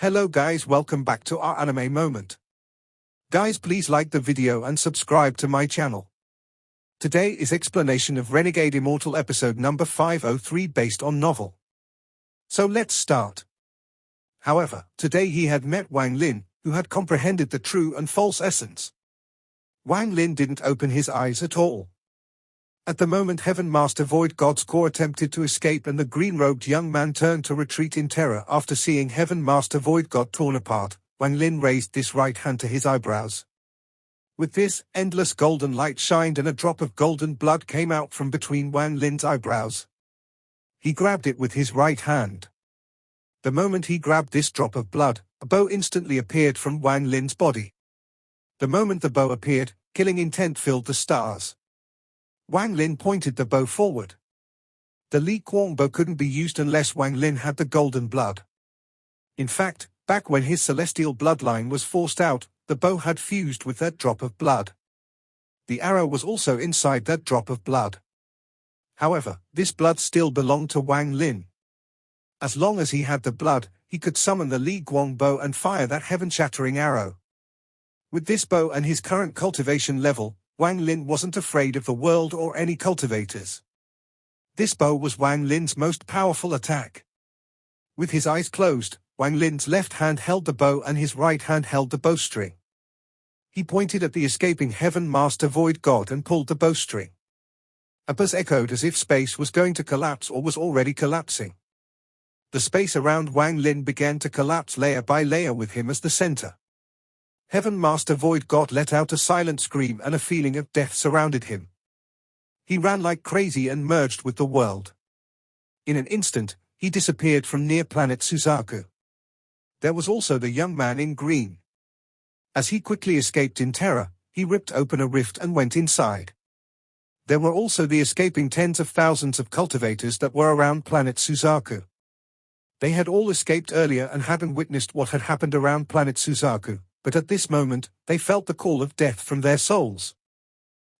Hello guys, welcome back to our anime moment. Guys, please like the video and subscribe to my channel. Today is explanation of Renegade Immortal episode number 503 based on novel. So let's start. However, today he had met Wang Lin, who had comprehended the true and false essence. Wang Lin didn't open his eyes at all. At the moment Heaven Master Void God's core attempted to escape and the green-robed young man turned to retreat in terror after seeing Heaven Master Void God torn apart. Wang Lin raised this right hand to his eyebrows. With this, endless golden light shined and a drop of golden blood came out from between Wang Lin's eyebrows. He grabbed it with his right hand. The moment he grabbed this drop of blood, a bow instantly appeared from Wang Lin's body. The moment the bow appeared, killing intent filled the stars. Wang Lin pointed the bow forward. The Li Kuang bow couldn't be used unless Wang Lin had the golden blood. In fact, back when his celestial bloodline was forced out, the bow had fused with that drop of blood. The arrow was also inside that drop of blood. However, this blood still belonged to Wang Lin. As long as he had the blood, he could summon the Li Kuang bow and fire that heaven-shattering arrow. With this bow and his current cultivation level, Wang Lin wasn't afraid of the world or any cultivators. This bow was Wang Lin's most powerful attack. With his eyes closed, Wang Lin's left hand held the bow and his right hand held the bowstring. He pointed at the escaping Heaven Master Void God and pulled the bowstring. A buzz echoed as if space was going to collapse or was already collapsing. The space around Wang Lin began to collapse layer by layer with him as the center. Heaven Master Void God let out a silent scream and a feeling of death surrounded him. He ran like crazy and merged with the world. In an instant, he disappeared from near planet Suzaku. There was also the young man in green. As he quickly escaped in terror, he ripped open a rift and went inside. There were also the escaping tens of thousands of cultivators that were around planet Suzaku. They had all escaped earlier and hadn't witnessed what had happened around planet Suzaku. But at this moment, they felt the call of death from their souls.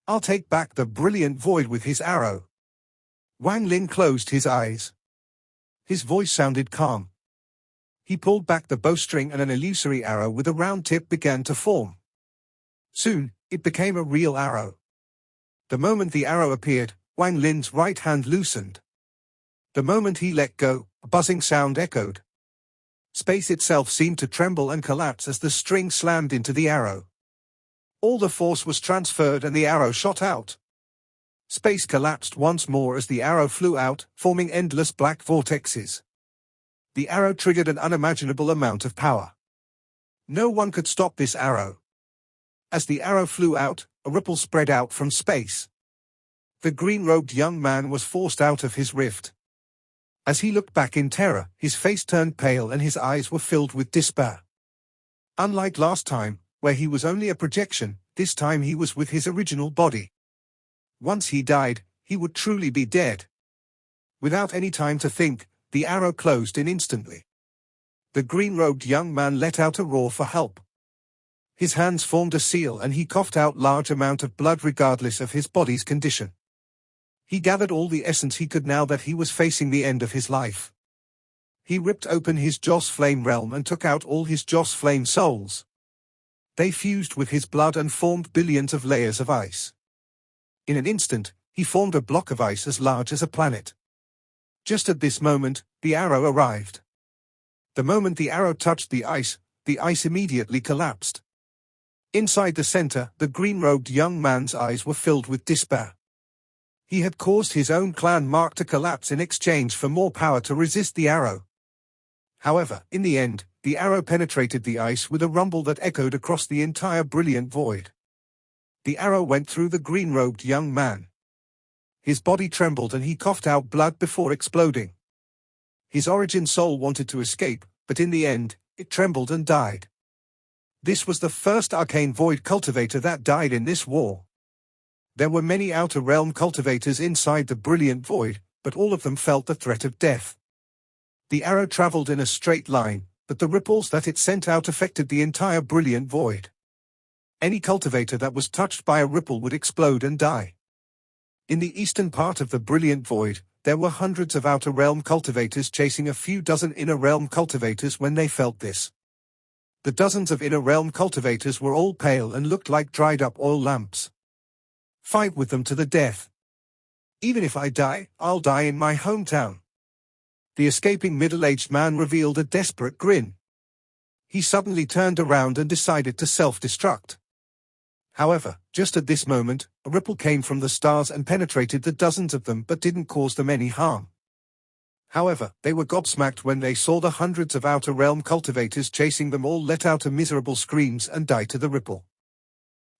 I'll take back the brilliant void with his arrow. Wang Lin closed his eyes. His voice sounded calm. He pulled back the bowstring and an illusory arrow with a round tip began to form. Soon, it became a real arrow. The moment the arrow appeared, Wang Lin's right hand loosened. The moment he let go, a buzzing sound echoed. Space itself seemed to tremble and collapse as the string slammed into the arrow. All the force was transferred and the arrow shot out. Space collapsed once more as the arrow flew out, forming endless black vortexes. The arrow triggered an unimaginable amount of power. No one could stop this arrow. As the arrow flew out, a ripple spread out from space. The green-robed young man was forced out of his rift. As he looked back in terror, his face turned pale and his eyes were filled with despair. Unlike last time, where he was only a projection, this time he was with his original body. Once he died, he would truly be dead. Without any time to think, the arrow closed in instantly. The green-robed young man let out a roar for help. His hands formed a seal and he coughed out large amount of blood regardless of his body's condition. He gathered all the essence he could now that he was facing the end of his life. He ripped open his Joss Flame realm and took out all his Joss Flame souls. They fused with his blood and formed billions of layers of ice. In an instant, he formed a block of ice as large as a planet. Just at this moment, the arrow arrived. The moment the arrow touched the ice immediately collapsed. Inside the center, the green-robed young man's eyes were filled with despair. He had caused his own clan mark to collapse in exchange for more power to resist the arrow. However, in the end, the arrow penetrated the ice with a rumble that echoed across the entire brilliant void. The arrow went through the green-robed young man. His body trembled and he coughed out blood before exploding. His origin soul wanted to escape, but in the end, it trembled and died. This was the first arcane void cultivator that died in this war. There were many outer realm cultivators inside the brilliant void, but all of them felt the threat of death. The arrow traveled in a straight line, but the ripples that it sent out affected the entire brilliant void. Any cultivator that was touched by a ripple would explode and die. In the eastern part of the brilliant void, there were hundreds of outer realm cultivators chasing a few dozen inner realm cultivators when they felt this. The dozens of inner realm cultivators were all pale and looked like dried up oil lamps. Fight with them to the death. Even if I die, I'll die in my hometown. The escaping middle-aged man revealed a desperate grin. He suddenly turned around and decided to self-destruct. However, just at this moment, a ripple came from the stars and penetrated the dozens of them but didn't cause them any harm. However, they were gobsmacked when they saw the hundreds of outer realm cultivators chasing them all let out a miserable screams and die to the ripple.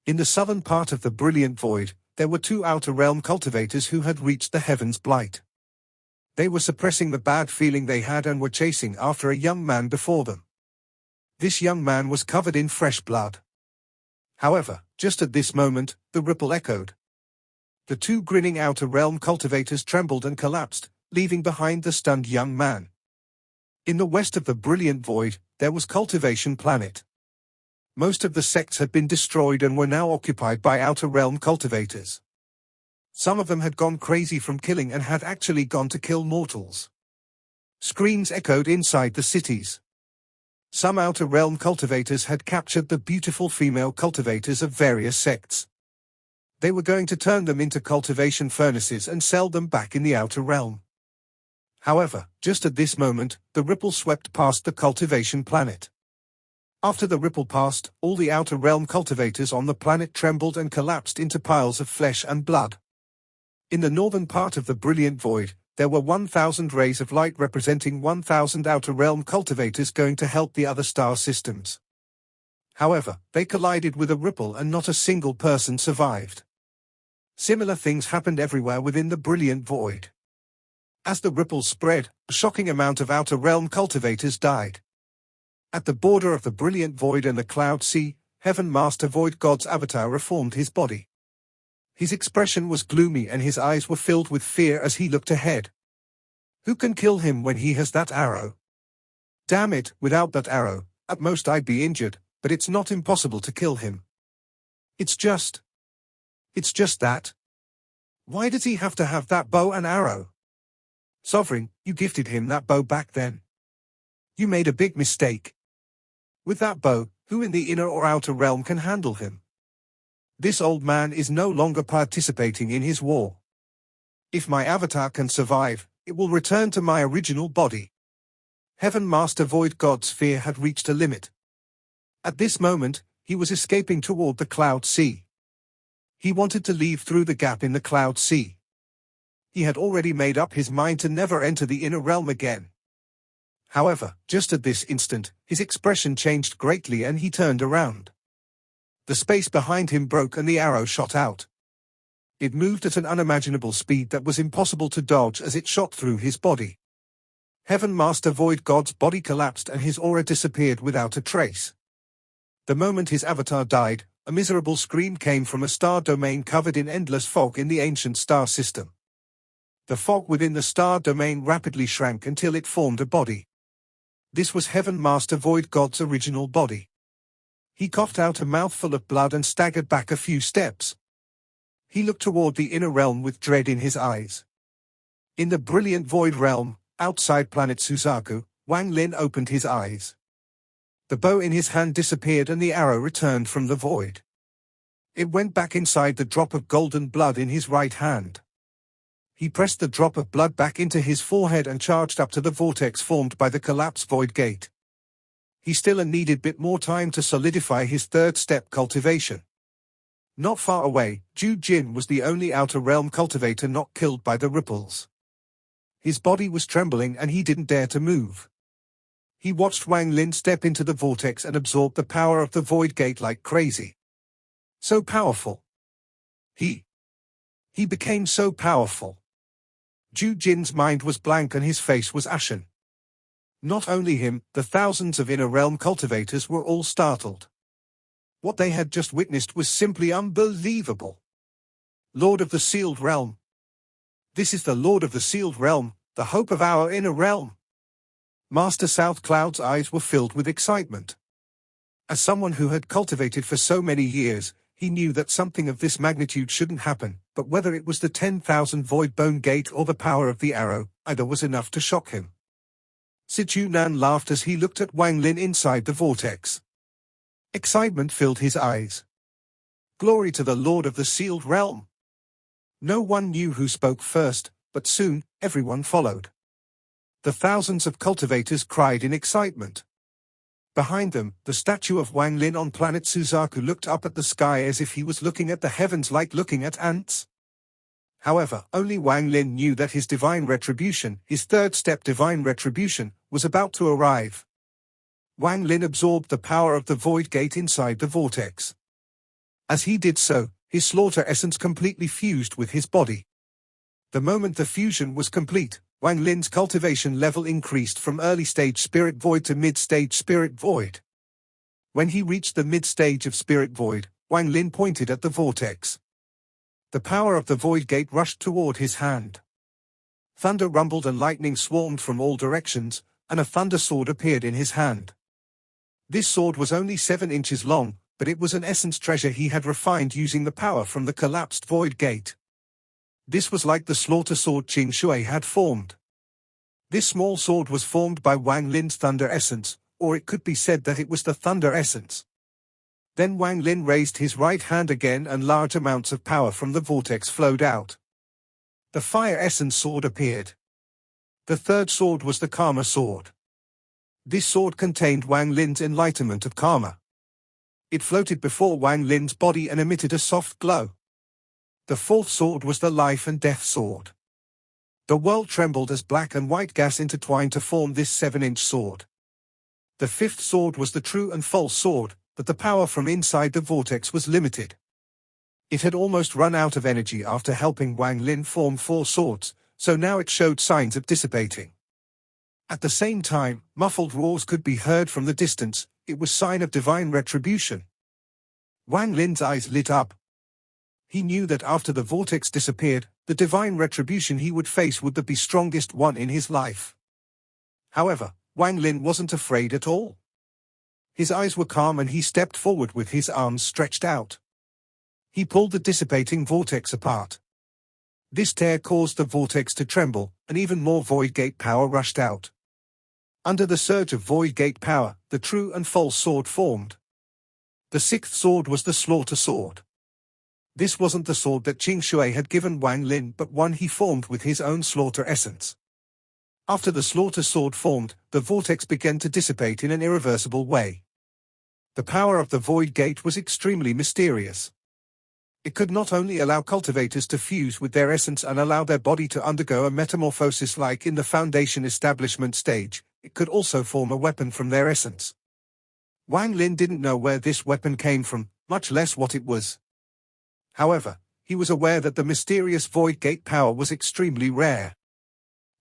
In the southern part of the brilliant void, there were 2 outer realm cultivators who had reached the heaven's blight. They were suppressing the bad feeling they had and were chasing after a young man before them. This young man was covered in fresh blood. However, just at this moment, the ripple echoed. The 2 grinning outer realm cultivators trembled and collapsed, leaving behind the stunned young man. In the west of the brilliant void, there was Cultivation Planet. Most of the sects had been destroyed and were now occupied by outer realm cultivators. Some of them had gone crazy from killing and had actually gone to kill mortals. Screams echoed inside the cities. Some outer realm cultivators had captured the beautiful female cultivators of various sects. They were going to turn them into cultivation furnaces and sell them back in the outer realm. However, just at this moment, the ripple swept past the cultivation planet. After the ripple passed, all the outer realm cultivators on the planet trembled and collapsed into piles of flesh and blood. In the northern part of the brilliant void, there were 1,000 rays of light representing 1,000 outer realm cultivators going to help the other star systems. However, they collided with a ripple and not a single person survived. Similar things happened everywhere within the brilliant void. As the ripple spread, a shocking amount of outer realm cultivators died. At the border of the brilliant void and the cloud sea, Heaven Master Void God's avatar reformed his body. His expression was gloomy and his eyes were filled with fear as he looked ahead. Who can kill him when he has that arrow? Damn it, without that arrow, at most I'd be injured, but it's not impossible to kill him. It's just that. Why does he have to have that bow and arrow? Sovereign, you gifted him that bow back then. You made a big mistake. With that bow, who in the inner or outer realm can handle him? This old man is no longer participating in his war. If my avatar can survive, it will return to my original body. Heaven Master Void God's fear had reached a limit. At this moment, he was escaping toward the cloud sea. He wanted to leave through the gap in the cloud sea. He had already made up his mind to never enter the inner realm again. However, just at this instant, his expression changed greatly and he turned around. The space behind him broke and the arrow shot out. It moved at an unimaginable speed that was impossible to dodge as it shot through his body. Heaven Master Void God's body collapsed and his aura disappeared without a trace. The moment his avatar died, a miserable scream came from a star domain covered in endless fog in the ancient star system. The fog within the star domain rapidly shrank until it formed a body. This was Heaven Master Void God's original body. He coughed out a mouthful of blood and staggered back a few steps. He looked toward the inner realm with dread in his eyes. In the brilliant void realm, outside planet Suzaku, Wang Lin opened his eyes. The bow in his hand disappeared and the arrow returned from the void. It went back inside the drop of golden blood in his right hand. He pressed the drop of blood back into his forehead and charged up to the vortex formed by the collapsed void gate. He still needed a bit more time to solidify his third step cultivation. Not far away, Ju Jin was the only outer realm cultivator not killed by the ripples. His body was trembling and he didn't dare to move. He watched Wang Lin step into the vortex and absorb the power of the void gate like crazy. So powerful. He became so powerful. Ju Jin's mind was blank and his face was ashen. Not only him, the thousands of inner realm cultivators were all startled. What they had just witnessed was simply unbelievable. Lord of the Sealed Realm. This is the Lord of the Sealed Realm, the hope of our inner realm. Master South Cloud's eyes were filled with excitement. As someone who had cultivated for so many years, he knew that something of this magnitude shouldn't happen, but whether it was the 10,000 void bone gate or the power of the arrow, either was enough to shock him. Sichuan laughed as he looked at Wang Lin inside the vortex. Excitement filled his eyes. Glory to the Lord of the Sealed Realm! No one knew who spoke first, but soon, everyone followed. The thousands of cultivators cried in excitement. Behind them, the statue of Wang Lin on planet Suzaku looked up at the sky as if he was looking at the heavens like looking at ants. However, only Wang Lin knew that his divine retribution, his third step divine retribution, was about to arrive. Wang Lin absorbed the power of the void gate inside the vortex. As he did so, his slaughter essence completely fused with his body. The moment the fusion was complete, Wang Lin's cultivation level increased from early-stage Spirit Void to mid-stage Spirit Void. When he reached the mid-stage of Spirit Void, Wang Lin pointed at the vortex. The power of the Void Gate rushed toward his hand. Thunder rumbled and lightning swarmed from all directions, and a thunder sword appeared in his hand. This sword was only 7 inches long, but it was an essence treasure he had refined using the power from the collapsed Void Gate. This was like the slaughter sword Qing Shui had formed. This small sword was formed by Wang Lin's thunder essence, or it could be said that it was the thunder essence. Then Wang Lin raised his right hand again and large amounts of power from the vortex flowed out. The fire essence sword appeared. The third sword was the karma sword. This sword contained Wang Lin's enlightenment of karma. It floated before Wang Lin's body and emitted a soft glow. The fourth sword was the life and death sword. The world trembled as black and white gas intertwined to form this 7-inch sword. The fifth sword was the true and false sword, but the power from inside the vortex was limited. It had almost run out of energy after helping Wang Lin form 4 swords, so now it showed signs of dissipating. At the same time, muffled roars could be heard from the distance. It was sign of divine retribution. Wang Lin's eyes lit up. He knew that after the vortex disappeared, the divine retribution he would face would be the strongest one in his life. However, Wang Lin wasn't afraid at all. His eyes were calm and he stepped forward with his arms stretched out. He pulled the dissipating vortex apart. This tear caused the vortex to tremble, and even more Void Gate power rushed out. Under the surge of Void Gate power, the true and false sword formed. The 6th sword was the slaughter sword. This wasn't the sword that Qing Shui had given Wang Lin but one he formed with his own slaughter essence. After the slaughter sword formed, the vortex began to dissipate in an irreversible way. The power of the Void Gate was extremely mysterious. It could not only allow cultivators to fuse with their essence and allow their body to undergo a metamorphosis like in the Foundation establishment stage, it could also form a weapon from their essence. Wang Lin didn't know where this weapon came from, much less what it was. However, he was aware that the mysterious Void Gate power was extremely rare.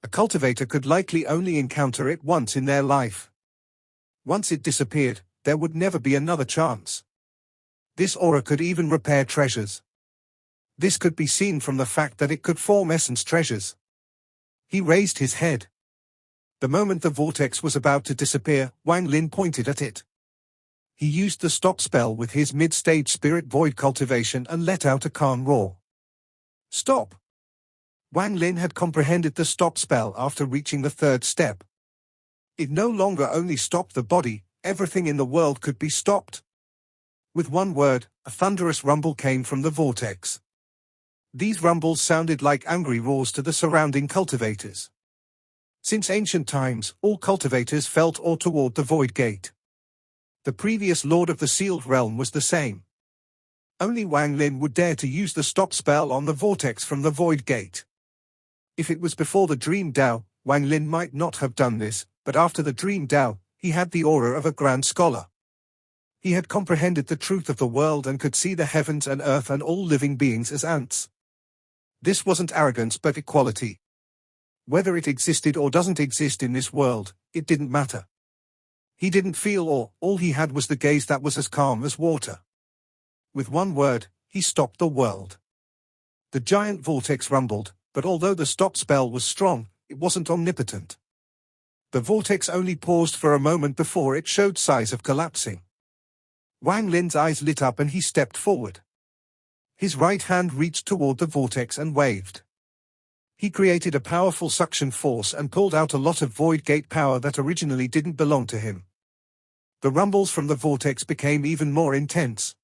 A cultivator could likely only encounter it once in their life. Once it disappeared, there would never be another chance. This aura could even repair treasures. This could be seen from the fact that it could form essence treasures. He raised his head. The moment the vortex was about to disappear, Wang Lin pointed at it. He used the stop spell with his mid-stage Spirit Void cultivation and let out a calm roar. Stop! Wang Lin had comprehended the stop spell after reaching the 3rd step. It no longer only stopped the body, everything in the world could be stopped. With one word, a thunderous rumble came from the vortex. These rumbles sounded like angry roars to the surrounding cultivators. Since ancient times, all cultivators felt awe toward the Void Gate. The previous Lord of the Sealed Realm was the same. Only Wang Lin would dare to use the stop spell on the vortex from the Void Gate. If it was before the Dream Dao, Wang Lin might not have done this, but after the Dream Dao, he had the aura of a grand scholar. He had comprehended the truth of the world and could see the heavens and earth and all living beings as ants. This wasn't arrogance but equality. Whether it existed or doesn't exist in this world, it didn't matter. He didn't feel awe, all he had was the gaze that was as calm as water. With one word, he stopped the world. The giant vortex rumbled, but although the stop spell was strong, it wasn't omnipotent. The vortex only paused for a moment before it showed signs of collapsing. Wang Lin's eyes lit up and he stepped forward. His right hand reached toward the vortex and waved. He created a powerful suction force and pulled out a lot of void gate power that originally didn't belong to him. The rumbles from the vortex became even more intense.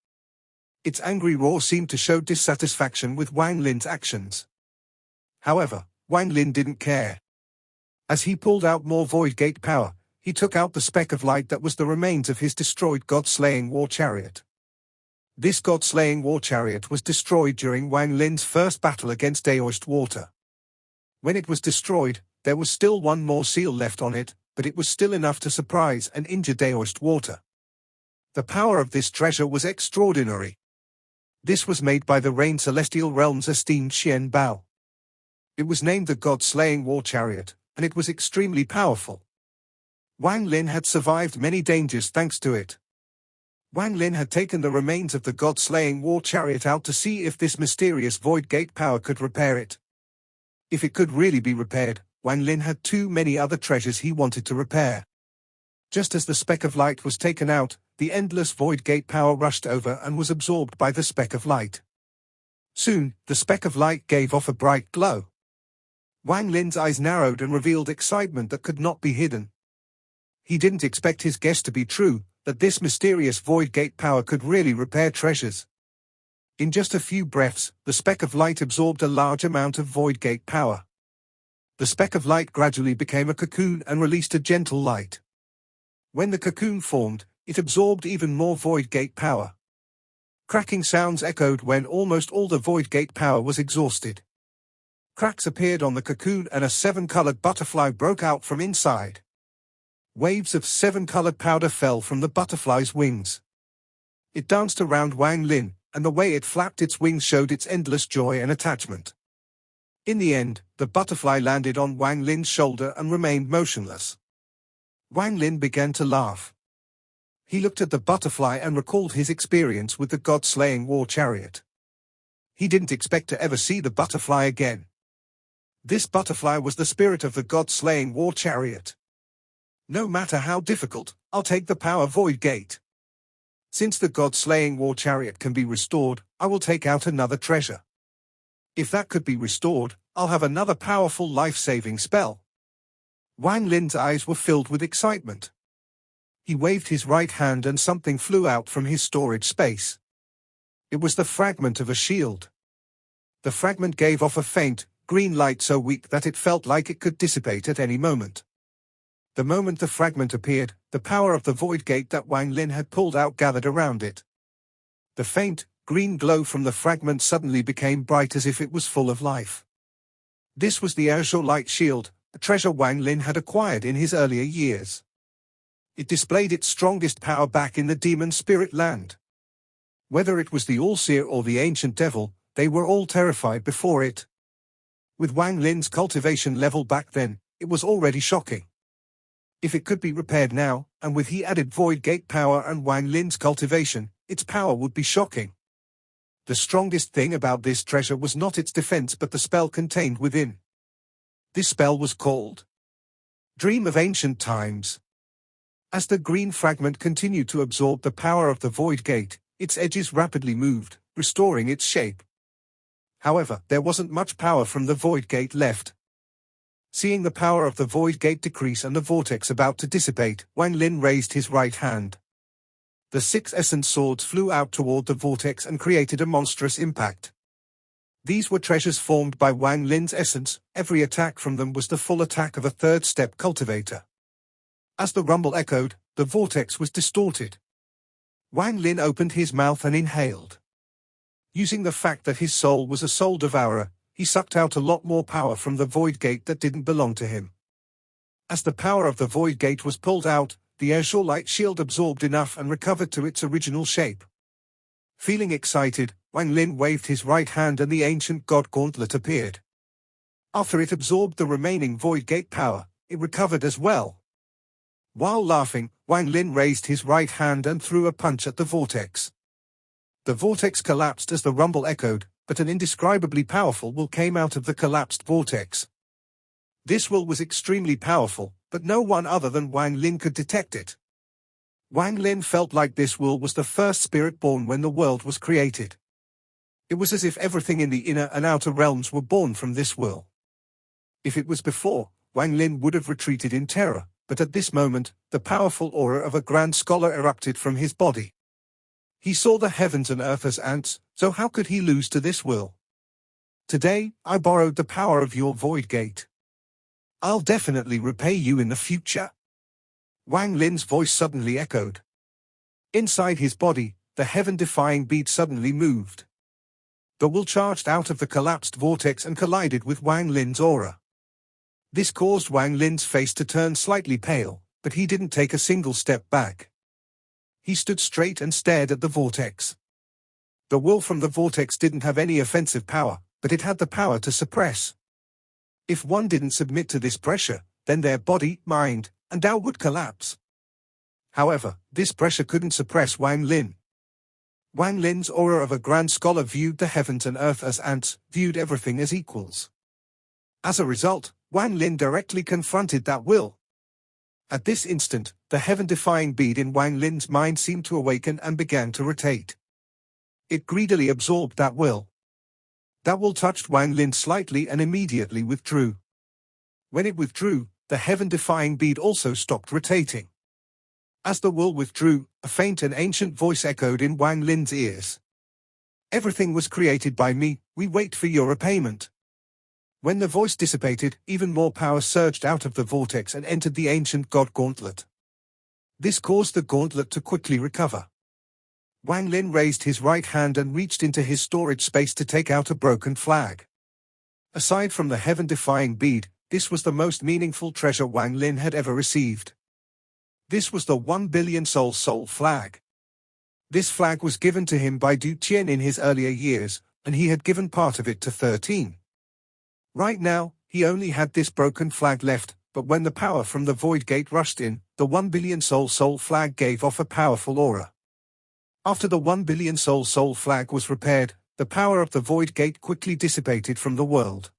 Its angry roar seemed to show dissatisfaction with Wang Lin's actions. However, Wang Lin didn't care. As he pulled out more void gate power, he took out the speck of light that was the remains of his destroyed god-slaying war chariot. This god-slaying war chariot was destroyed during Wang Lin's first battle against Daoist Water. When it was destroyed, there was still one more seal left on it, but it was still enough to surprise and injure Daoist Water. The power of this treasure was extraordinary. This was made by the Rain Celestial Realm's esteemed Xian Bao. It was named the God-slaying war chariot, and it was extremely powerful. Wang Lin had survived many dangers thanks to it. Wang Lin had taken the remains of the God-slaying war chariot out to see if this mysterious void gate power could repair it. If it could really be repaired, Wang Lin had too many other treasures he wanted to repair. Just as the speck of light was taken out, the endless void gate power rushed over and was absorbed by the speck of light. Soon, the speck of light gave off a bright glow. Wang Lin's eyes narrowed and revealed excitement that could not be hidden. He didn't expect his guess to be true, that this mysterious void gate power could really repair treasures. In just a few breaths, the speck of light absorbed a large amount of void gate power. The speck of light gradually became a cocoon and released a gentle light. When the cocoon formed, it absorbed even more void gate power. Cracking sounds echoed when almost all the void gate power was exhausted. Cracks appeared on the cocoon and a 7-colored butterfly broke out from inside. Waves of 7-colored powder fell from the butterfly's wings. It danced around Wang Lin, and the way it flapped its wings showed its endless joy and attachment. In the end, the butterfly landed on Wang Lin's shoulder and remained motionless. Wang Lin began to laugh. He looked at the butterfly and recalled his experience with the god-slaying war chariot. He didn't expect to ever see the butterfly again. This butterfly was the spirit of the god-slaying war chariot. No matter how difficult, I'll take the power void gate. Since the god-slaying war chariot can be restored, I will take out another treasure. If that could be restored, I'll have another powerful life-saving spell. Wang Lin's eyes were filled with excitement. He waved his right hand and something flew out from his storage space. It was the fragment of a shield. The fragment gave off a faint, green light so weak that it felt like it could dissipate at any moment. The moment the fragment appeared, the power of the void gate that Wang Lin had pulled out gathered around it. The faint, green glow from the fragment suddenly became bright as if it was full of life. This was the Allseer light shield, a treasure Wang Lin had acquired in his earlier years. It displayed its strongest power back in the demon spirit land. Whether it was the Allseer or the ancient devil, they were all terrified before it. With Wang Lin's cultivation level back then, it was already shocking. If it could be repaired now, and with he added void gate power and Wang Lin's cultivation, its power would be shocking. The strongest thing about this treasure was not its defense but the spell contained within. This spell was called Dream of Ancient Times. As the green fragment continued to absorb the power of the void gate, its edges rapidly moved, restoring its shape. However, there wasn't much power from the void gate left. Seeing the power of the void gate decrease and the vortex about to dissipate, Wang Lin raised his right hand. The 6 essence swords flew out toward the vortex and created a monstrous impact. These were treasures formed by Wang Lin's essence. Every attack from them was the full attack of a third-step cultivator. As the rumble echoed, the vortex was distorted. Wang Lin opened his mouth and inhaled. Using the fact that his soul was a soul devourer, he sucked out a lot more power from the void gate that didn't belong to him. As the power of the void gate was pulled out, the Allseer light shield absorbed enough and recovered to its original shape. Feeling excited, Wang Lin waved his right hand and the ancient god gauntlet appeared. After it absorbed the remaining void gate power, it recovered as well. While laughing, Wang Lin raised his right hand and threw a punch at the vortex. The vortex collapsed as the rumble echoed, but an indescribably powerful will came out of the collapsed vortex. This will was extremely powerful, but no one other than Wang Lin could detect it. Wang Lin felt like this will was the first spirit born when the world was created. It was as if everything in the inner and outer realms were born from this will. If it was before, Wang Lin would have retreated in terror, but at this moment, the powerful aura of a grand scholar erupted from his body. He saw the heavens and earth as ants, so how could he lose to this will? Today, I borrowed the power of your void gate. I'll definitely repay you in the future. Wang Lin's voice suddenly echoed. Inside his body, the heaven-defying bead suddenly moved. The will charged out of the collapsed vortex and collided with Wang Lin's aura. This caused Wang Lin's face to turn slightly pale, but he didn't take a single step back. He stood straight and stared at the vortex. The will from the vortex didn't have any offensive power, but it had the power to suppress. If one didn't submit to this pressure, then their body, mind, and Tao would collapse. However, this pressure couldn't suppress Wang Lin. Wang Lin's aura of a grand scholar viewed the heavens and earth as ants, viewed everything as equals. As a result, Wang Lin directly confronted that will. At this instant, the heaven-defying bead in Wang Lin's mind seemed to awaken and began to rotate. It greedily absorbed that will. That will touched Wang Lin slightly and immediately withdrew. When it withdrew, the heaven-defying bead also stopped rotating. As the will withdrew, a faint and ancient voice echoed in Wang Lin's ears. Everything was created by me, we wait for your repayment. When the voice dissipated, even more power surged out of the vortex and entered the ancient god gauntlet. This caused the gauntlet to quickly recover. Wang Lin raised his right hand and reached into his storage space to take out a broken flag. Aside from the heaven-defying bead, this was the most meaningful treasure Wang Lin had ever received. This was the 1 billion soul flag. This flag was given to him by Du Qian in his earlier years, and he had given part of it to 13. Right now, he only had this broken flag left, but when the power from the void gate rushed in, the 1 billion soul flag gave off a powerful aura. After the 1 billion soul flag was repaired, the power of the void gate quickly dissipated from the world.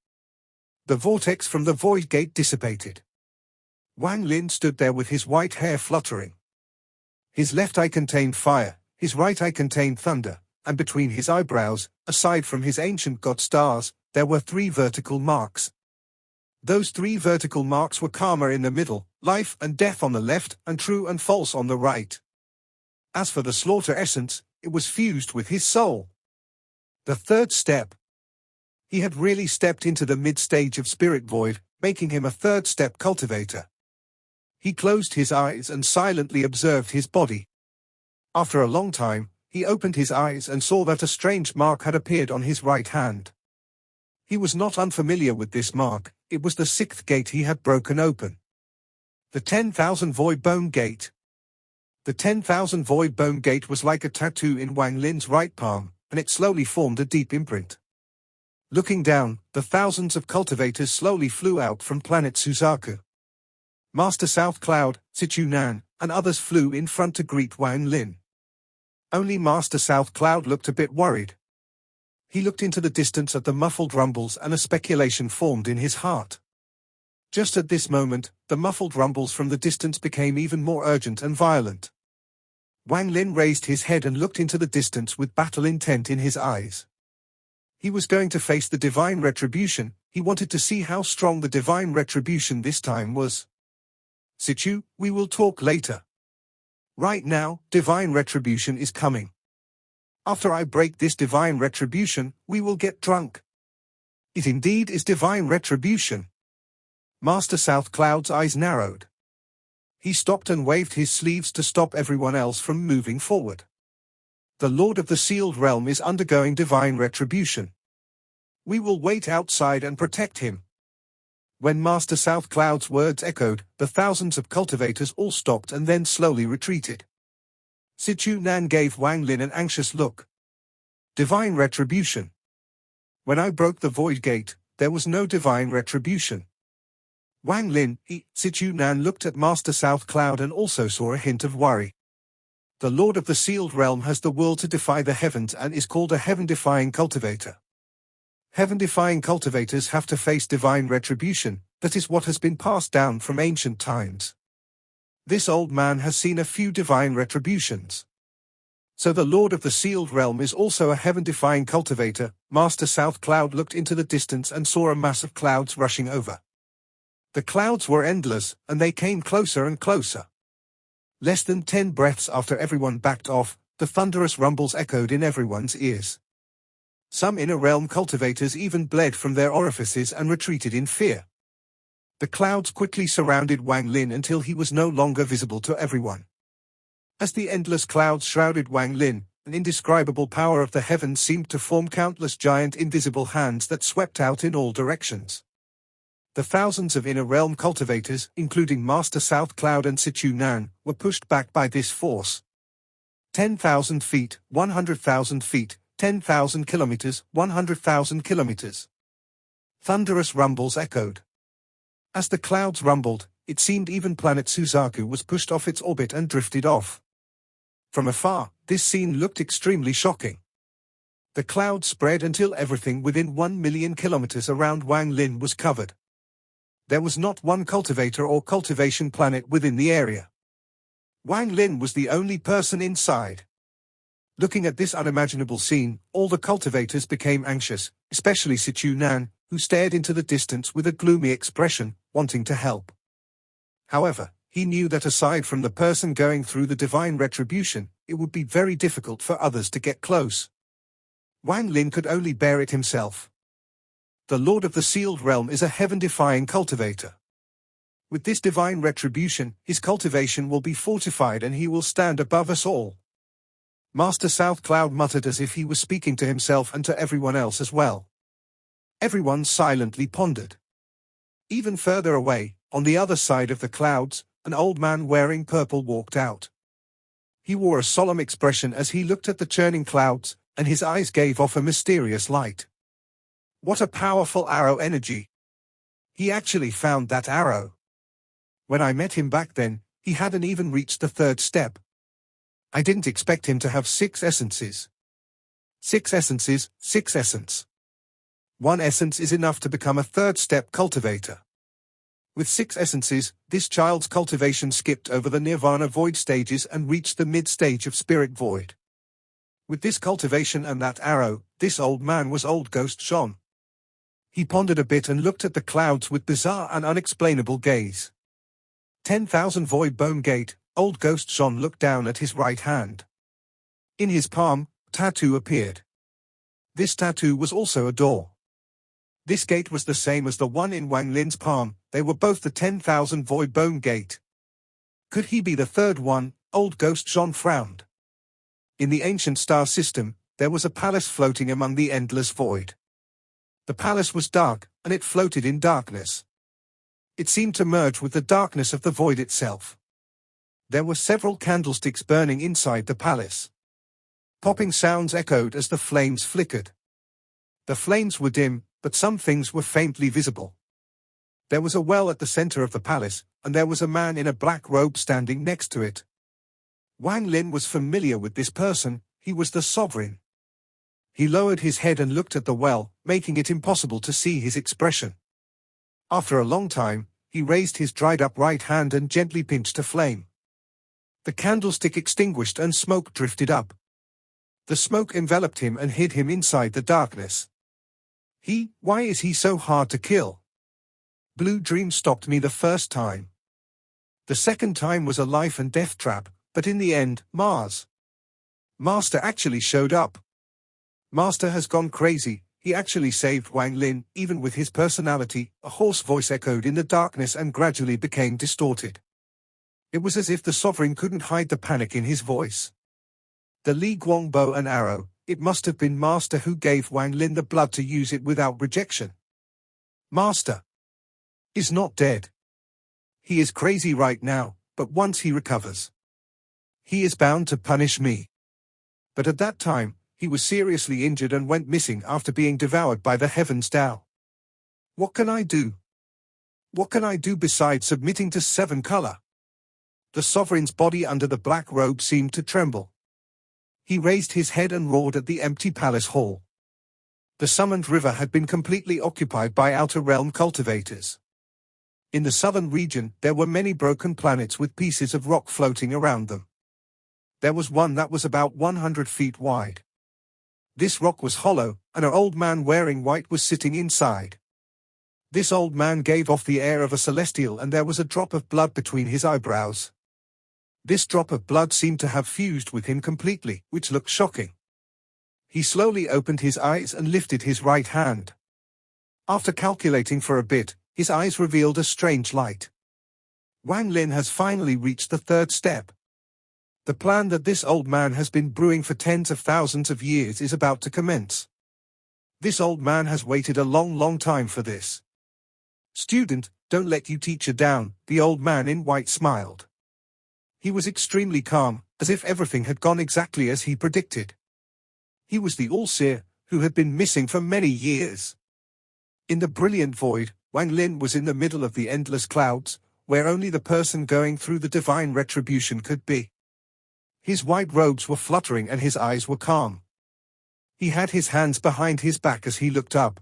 The vortex from the void gate dissipated. Wang Lin stood there with his white hair fluttering. His left eye contained fire, his right eye contained thunder, and between his eyebrows, aside from his ancient god stars, there were 3 vertical marks. Those 3 vertical marks were karma in the middle, life and death on the left, and true and false on the right. As for the slaughter essence, it was fused with his soul. The third step. He had really stepped into the mid-stage of spirit void, making him a third-step cultivator. He closed his eyes and silently observed his body. After a long time, he opened his eyes and saw that a strange mark had appeared on his right hand. He was not unfamiliar with this mark, it was the 6th gate he had broken open. The 10,000 void bone gate. The 10,000 void bone gate was like a tattoo in Wang Lin's right palm, and it slowly formed a deep imprint. Looking down, the thousands of cultivators slowly flew out from planet Suzaku. Master South Cloud, Sichu Nan, and others flew in front to greet Wang Lin. Only Master South Cloud looked a bit worried. He looked into the distance at the muffled rumbles and a speculation formed in his heart. Just at this moment, the muffled rumbles from the distance became even more urgent and violent. Wang Lin raised his head and looked into the distance with battle intent in his eyes. He was going to face the divine retribution, he wanted to see how strong the divine retribution this time was. Sichu, we will talk later. Right now, divine retribution is coming. After I break this divine retribution, we will get drunk. It indeed is divine retribution. Master South Cloud's eyes narrowed. He stopped and waved his sleeves to stop everyone else from moving forward. The Lord of the Sealed Realm is undergoing divine retribution. We will wait outside and protect him. When Master South Cloud's words echoed, the thousands of cultivators all stopped and then slowly retreated. Sichu Nan gave Wang Lin an anxious look. Divine retribution. When I broke the void gate, there was no divine retribution. Wang Lin, Sichu Nan looked at Master South Cloud and also saw a hint of worry. The Lord of the Sealed Realm has the will to defy the heavens and is called a heaven-defying cultivator. Heaven-defying cultivators have to face divine retribution, that is what has been passed down from ancient times. This old man has seen a few divine retributions. So the Lord of the Sealed Realm is also a heaven-defying cultivator. Master South Cloud looked into the distance and saw a mass of clouds rushing over. The clouds were endless, and they came closer and closer. Less than 10 breaths after everyone backed off, the thunderous rumbles echoed in everyone's ears. Some inner realm cultivators even bled from their orifices and retreated in fear. The clouds quickly surrounded Wang Lin until he was no longer visible to everyone. As the endless clouds shrouded Wang Lin, an indescribable power of the heavens seemed to form countless giant invisible hands that swept out in all directions. The thousands of inner realm cultivators, including Master South Cloud and Situ Nan, were pushed back by this force. 10,000 feet, 100,000 feet, 10,000 kilometers, 100,000 kilometers. Thunderous rumbles echoed. As the clouds rumbled, it seemed even planet Suzaku was pushed off its orbit and drifted off. From afar, this scene looked extremely shocking. The clouds spread until everything within 1 million kilometers around Wang Lin was covered. There was not one cultivator or cultivation planet within the area. Wang Lin was the only person inside. Looking at this unimaginable scene, all the cultivators became anxious, especially Situ Nan, who stared into the distance with a gloomy expression, wanting to help. However, he knew that aside from the person going through the divine retribution, it would be very difficult for others to get close. Wang Lin could only bear it himself. The Lord of the Sealed Realm is a heaven-defying cultivator. With this divine retribution, his cultivation will be fortified and he will stand above us all. Master South Cloud muttered as if he was speaking to himself and to everyone else as well. Everyone silently pondered. Even further away, on the other side of the clouds, an old man wearing purple walked out. He wore a solemn expression as he looked at the churning clouds, and his eyes gave off a mysterious light. What a powerful arrow energy! He actually found that arrow. When I met him back then, he hadn't even reached the 3rd step. I didn't expect him to have 6 essences. 6 essences, 6 essence. 1 essence is enough to become a 3rd step cultivator. With 6 essences, this child's cultivation skipped over the Nirvana void stages and reached the mid-stage of Spirit Void. With this cultivation and that arrow, this old man was Old Ghost John. He pondered a bit and looked at the clouds with bizarre and unexplainable gaze. 10,000 Void Bone Gate, Old Ghost John looked down at his right hand. In his palm, a tattoo appeared. This tattoo was also a door. This gate was the same as the one in Wang Lin's palm. They were both the 10,000 Void Bone Gate. Could he be the 3rd one? Old Ghost John frowned. In the ancient star system, there was a palace floating among the endless void. The palace was dark, and it floated in darkness. It seemed to merge with the darkness of the void itself. There were several candlesticks burning inside the palace. Popping sounds echoed as the flames flickered. The flames were dim, but some things were faintly visible. There was a well at the center of the palace, and there was a man in a black robe standing next to it. Wang Lin was familiar with this person. He was the sovereign. He lowered his head and looked at the well, making it impossible to see his expression. After a long time, he raised his dried-up right hand and gently pinched a flame. The candlestick extinguished and smoke drifted up. The smoke enveloped him and hid him inside the darkness. Why is he so hard to kill? Blue Dream stopped me the first time. The second time was a life and death trap, but in the end, Master actually showed up. Master has gone crazy. He actually saved Wang Lin, even with his personality. A hoarse voice echoed in the darkness and gradually became distorted. It was as if the sovereign couldn't hide the panic in his voice. The Li Guang bow and arrow, it must have been Master who gave Wang Lin the blood to use it without rejection. Master is not dead. He is crazy right now, but once he recovers, he is bound to punish me. But at that time, he was seriously injured and went missing after being devoured by the Heavens Tao. What can I do? What can I do besides submitting to 7 color? The sovereign's body under the black robe seemed to tremble. He raised his head and roared at the empty palace hall. The summoned river had been completely occupied by outer realm cultivators. In the southern region, there were many broken planets with pieces of rock floating around them. There was one that was about 100 feet wide. This rock was hollow, and an old man wearing white was sitting inside. This old man gave off the air of a celestial, and there was a drop of blood between his eyebrows. This drop of blood seemed to have fused with him completely, which looked shocking. He slowly opened his eyes and lifted his right hand. After calculating for a bit, his eyes revealed a strange light. Wang Lin has finally reached the third step. The plan that this old man has been brewing for tens of thousands of years is about to commence. This old man has waited a long time for this. "Student, don't let your teacher down," the old man in white smiled. He was extremely calm, as if everything had gone exactly as he predicted. He was the Allseer, who had been missing for many years. In the brilliant void, Wang Lin was in the middle of the endless clouds, where only the person going through the divine retribution could be. His white robes were fluttering and his eyes were calm. He had his hands behind his back as he looked up.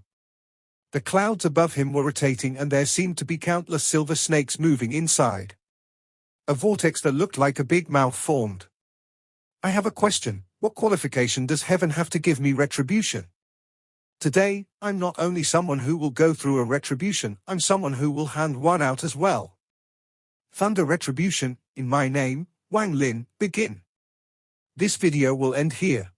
The clouds above him were rotating and there seemed to be countless silver snakes moving inside. A vortex that looked like a big mouth formed. "I have a question. What qualification does heaven have to give me retribution? Today, I'm not only someone who will go through a retribution, I'm someone who will hand one out as well. Thunder retribution, in my name, Wang Lin, begin." This video will end here.